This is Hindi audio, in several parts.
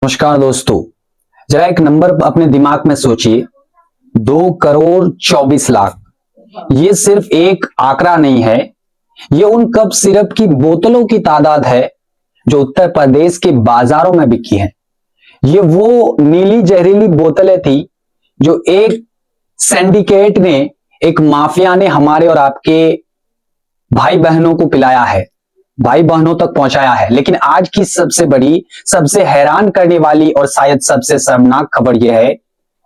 नमस्कार दोस्तों, जरा एक नंबर अपने दिमाग में सोचिए। 2 करोड़ 24 लाख। ये सिर्फ एक आंकड़ा नहीं है, ये उन कप सिरप की बोतलों की तादाद है जो उत्तर प्रदेश के बाजारों में बिकी है। ये वो नीली जहरीली बोतलें थी जो एक सिंडिकेट ने, एक माफिया ने हमारे और आपके भाई बहनों को पिलाया है, भाई बहनों तक पहुंचाया है। लेकिन आज की सबसे बड़ी, सबसे हैरान करने वाली और शायद सबसे शर्मनाक खबर यह है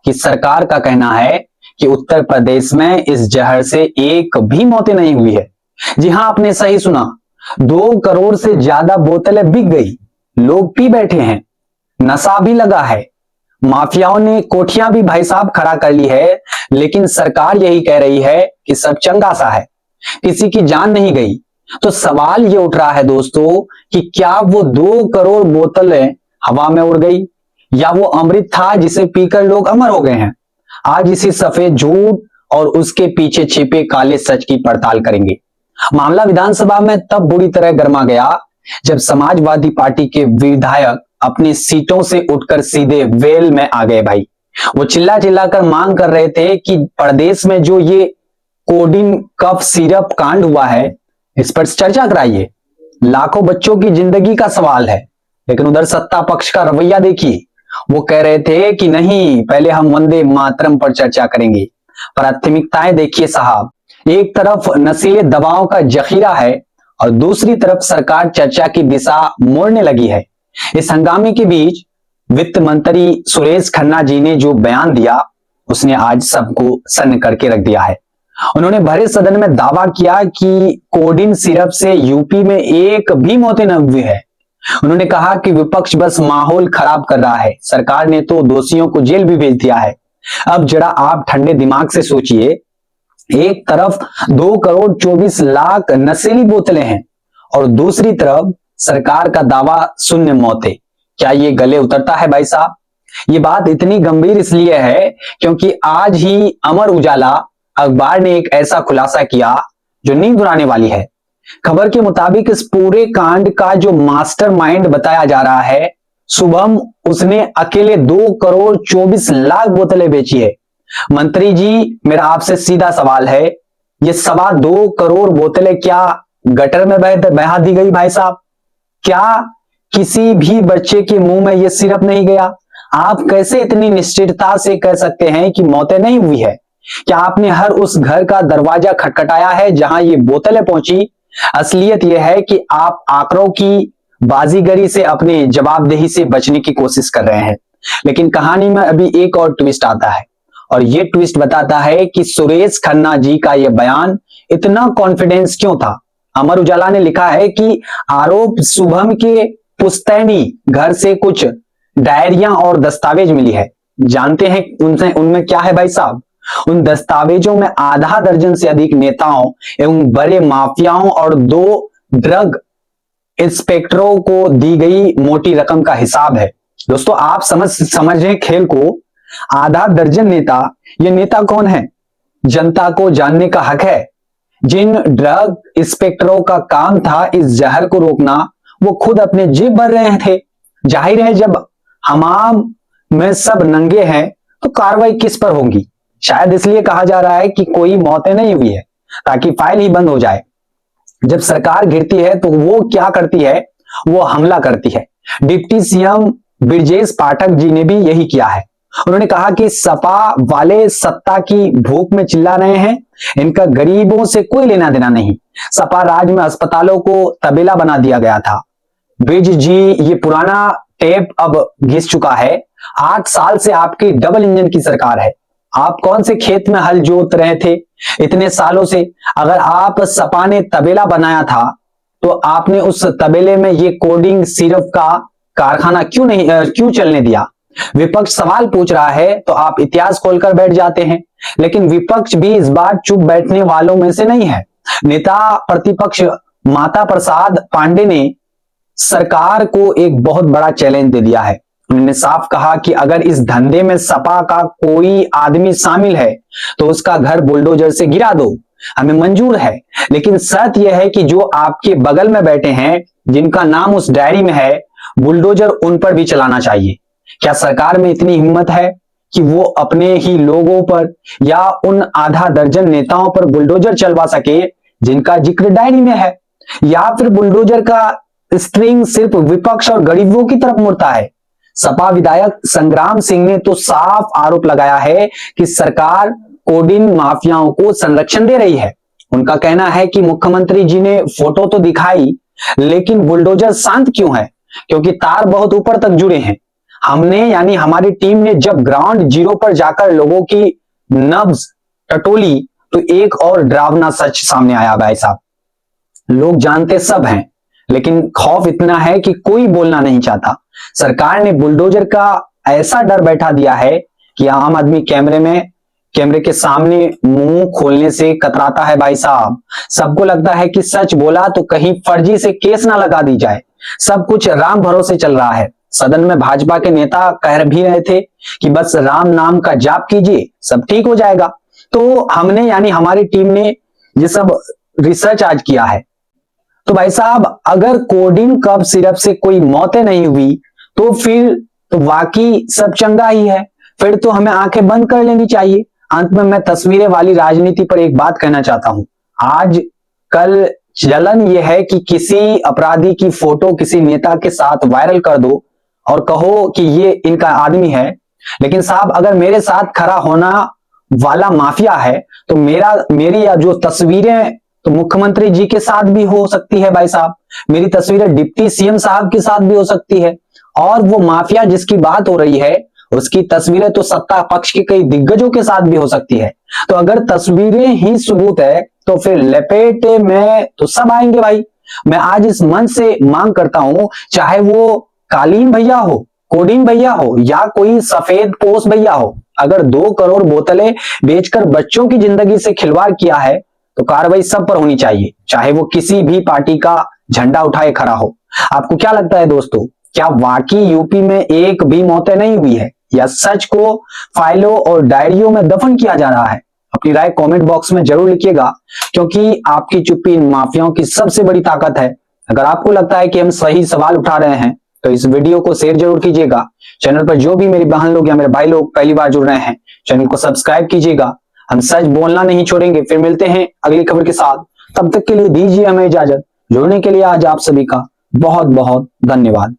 कि सरकार का कहना है कि उत्तर प्रदेश में इस जहर से एक भी मौतें नहीं हुई है। जी हां, आपने सही सुना, 2 करोड़ से ज्यादा बोतलें बिक गई, लोग पी बैठे हैं, नशा भी लगा है, माफियाओं ने कोठियां भी भाई साहब खड़ा कर ली है। लेकिन सरकार यही कह रही है कि सब चंगा सा है, किसी की जान नहीं गई। तो सवाल ये उठ रहा है दोस्तों कि क्या वो 2 करोड़ बोतलें हवा में उड़ गई, या वो अमृत था जिसे पीकर लोग अमर हो गए हैं। आज इसी सफेद झूठ और उसके पीछे छिपे काले सच की पड़ताल करेंगे। मामला विधानसभा में तब बुरी तरह गर्मा गया जब समाजवादी पार्टी के विधायक अपनी सीटों से उठकर सीधे वेल में आ गए। भाई, वो चिल्ला चिल्ला कर मांग कर रहे थे कि प्रदेश में जो ये कोडिन कफ सिरप कांड हुआ है, इस पर चर्चा कराइए। लाखों बच्चों की जिंदगी का सवाल है। लेकिन उधर सत्ता पक्ष का रवैया देखिए, वो कह रहे थे कि नहीं, पहले हम वंदे मातरम पर चर्चा करेंगे। प्राथमिकताएं देखिए साहब, एक तरफ नशीले दवाओं का जखीरा है और दूसरी तरफ सरकार चर्चा की दिशा मोड़ने लगी है। इस हंगामे के बीच वित्त मंत्री सुरेश खन्ना जी ने जो बयान दिया, उसने आज सबको सन्न करके रख दिया है। उन्होंने भरे सदन में दावा किया कि कोडिन सिरप से यूपी में एक भी मौतें न हुई है। उन्होंने कहा कि विपक्ष बस माहौल खराब कर रहा है, सरकार ने तो दोषियों को जेल भी भेज दिया है। अब जरा आप ठंडे दिमाग से सोचिए, एक तरफ 2 करोड़ 24 लाख नशीली बोतलें हैं और दूसरी तरफ सरकार का दावा शून्य मौतें। क्या ये गले उतरता है भाई साहब? ये बात इतनी गंभीर इसलिए है क्योंकि आज ही अमर उजाला अखबार ने एक ऐसा खुलासा किया जो नींद उड़ाने वाली है। खबर के मुताबिक इस पूरे कांड का जो मास्टरमाइंड बताया जा रहा है शुभम, उसने अकेले 2 करोड़ 24 लाख बोतलें बेची है। मंत्री जी, मेरा आपसे सीधा सवाल है, ये 2.25 करोड़ बोतलें क्या गटर में बहा दी गई भाई साहब? क्या किसी भी बच्चे के मुंह में यह सिरप नहीं गया? आप कैसे इतनी निश्चितता से कह सकते हैं कि मौतें नहीं हुई है? क्या आपने हर उस घर का दरवाजा खटखटाया है जहां ये बोतलें पहुंची? असलियत यह है कि आप आंकड़ों की बाजीगरी से अपने जवाबदेही से बचने की कोशिश कर रहे हैं। लेकिन कहानी में अभी एक और ट्विस्ट आता है और ये ट्विस्ट बताता है कि सुरेश खन्ना जी का यह बयान इतना कॉन्फिडेंस क्यों था। अमर उजाला ने लिखा है कि आरोप शुभम के पुश्तैनी घर से कुछ डायरियां और दस्तावेज मिली है। जानते हैं उनमें क्या है भाई साहब? उन दस्तावेजों में आधा दर्जन से अधिक नेताओं एवं बड़े माफियाओं और 2 ड्रग इंस्पेक्टरों को दी गई मोटी रकम का हिसाब है। दोस्तों, आप समझ रहे हैं खेल को? आधा दर्जन नेता, ये नेता कौन है? जनता को जानने का हक है। जिन ड्रग इंस्पेक्टरों का काम था इस जहर को रोकना, वो खुद अपने जेब भर रहे थे। जाहिर है, जब हमाम में सब नंगे हैं तो कार्रवाई किस पर होगी? शायद इसलिए कहा जा रहा है कि कोई मौतें नहीं हुई है ताकि फाइल ही बंद हो जाए। जब सरकार गिरती है तो वो क्या करती है? वो हमला करती है। डिप्टी सीएम ब्रजेश पाठक जी ने भी यही किया है। उन्होंने कहा कि सपा वाले सत्ता की भूख में चिल्ला रहे हैं, इनका गरीबों से कोई लेना देना नहीं। सपा राज में अस्पतालों को तबेला बना दिया गया था। ब्रिज जी, ये पुराना टेप अब घिस चुका है। 8 साल से आपकी डबल इंजन की सरकार है। आप कौन से खेत में हल जोत रहे थे इतने सालों से? अगर आप सपा ने तबेला बनाया था तो आपने उस तबेले में ये कोडिंग सिरप का कारखाना क्यों चलने दिया? विपक्ष सवाल पूछ रहा है तो आप इतिहास खोलकर बैठ जाते हैं। लेकिन विपक्ष भी इस बार चुप बैठने वालों में से नहीं है। नेता प्रतिपक्ष माता प्रसाद पांडे ने सरकार को एक बहुत बड़ा चैलेंज दे दिया है। उन्होंने साफ कहा कि अगर इस धंधे में सपा का कोई आदमी शामिल है तो उसका घर बुलडोजर से गिरा दो, हमें मंजूर है। लेकिन शर्त यह है कि जो आपके बगल में बैठे हैं, जिनका नाम उस डायरी में है, बुलडोजर उन पर भी चलाना चाहिए। क्या सरकार में इतनी हिम्मत है कि वो अपने ही लोगों पर या उन आधा दर्जन नेताओं पर बुलडोजर चलवा सके जिनका जिक्र डायरी में है? या फिर बुलडोजर का स्ट्रिंग सिर्फ विपक्ष और गरीबों की तरफ मुड़ता है? सपा विधायक संग्राम सिंह ने तो साफ आरोप लगाया है कि सरकार कोडिन माफियाओं को संरक्षण दे रही है। उनका कहना है कि मुख्यमंत्री जी ने फोटो तो दिखाई, लेकिन बुलडोजर शांत क्यों है? क्योंकि तार बहुत ऊपर तक जुड़े हैं। हमने यानी हमारी टीम ने जब ग्राउंड जीरो पर जाकर लोगों की नब्ज टटोली तो एक और डरावना सच सामने आया भाई साहब। लोग जानते सब हैं, लेकिन खौफ इतना है कि कोई बोलना नहीं चाहता। सरकार ने बुलडोजर का ऐसा डर बैठा दिया है कि आम आदमी कैमरे के सामने मुंह खोलने से कतराता है भाई साहब। सबको लगता है कि सच बोला तो कहीं फर्जी से केस ना लगा दी जाए। सब कुछ राम भरोसे चल रहा है। सदन में भाजपा के नेता कह भी रहे थे कि बस राम नाम का जाप कीजिए, सब ठीक हो जाएगा। तो हमने यानी हमारी टीम ने ये सब रिसर्च आज किया है। तो भाई साहब, अगर कोडिन कफ सिरप से कोई मौतें नहीं हुई तो फिर तो वाकई सब चंगा ही है। फिर तो हमें आंखें बंद कर लेनी चाहिए। अंत में मैं तस्वीरें वाली राजनीति पर एक बात कहना चाहता हूं। आज कल चलन यह है कि किसी अपराधी की फोटो किसी नेता के साथ वायरल कर दो और कहो कि ये इनका आदमी है। लेकिन साहब, अगर मेरे साथ खड़ा होना वाला माफिया है तो मेरी जो तस्वीरें तो मुख्यमंत्री जी के साथ भी हो सकती है भाई साहब। मेरी तस्वीरें डिप्टी सीएम साहब के साथ भी हो सकती है। और वो माफिया जिसकी बात हो रही है उसकी तस्वीरें तो सत्ता पक्ष के कई दिग्गजों के साथ भी हो सकती है। तो अगर तस्वीरें ही सबूत है तो फिर लपेटे में तो सब आएंगे भाई। मैं आज इस मंच से मांग करता हूं, चाहे वो कालीन भैया हो, कोडिन भैया हो या कोई सफेद पोस भैया हो, अगर 2 करोड़ बोतलें बेचकर बच्चों की जिंदगी से खिलवाड़ किया है तो कार्रवाई सब पर होनी चाहिए, चाहे वो किसी भी पार्टी का झंडा उठाए खड़ा हो। आपको क्या लगता है दोस्तों, क्या वाकई यूपी में एक भी मौतें नहीं हुई है या सच को फाइलों और डायरियों में दफन किया जा रहा है? अपनी राय कमेंट बॉक्स में जरूर लिखिएगा, क्योंकि आपकी चुप्पी इन माफियाओं की सबसे बड़ी ताकत है। अगर आपको लगता है कि हम सही सवाल उठा रहे हैं तो इस वीडियो को शेयर जरूर कीजिएगा। चैनल पर जो भी मेरी बहन लोग या मेरे भाई लोग पहली बार जुड़ रहे हैं, चैनल को सब्सक्राइब कीजिएगा। हम सच बोलना नहीं छोड़ेंगे। फिर मिलते हैं अगली खबर के साथ, तब तक के लिए दीजिए हमें इजाजत। जुड़ने के लिए आज आप सभी का बहुत बहुत धन्यवाद।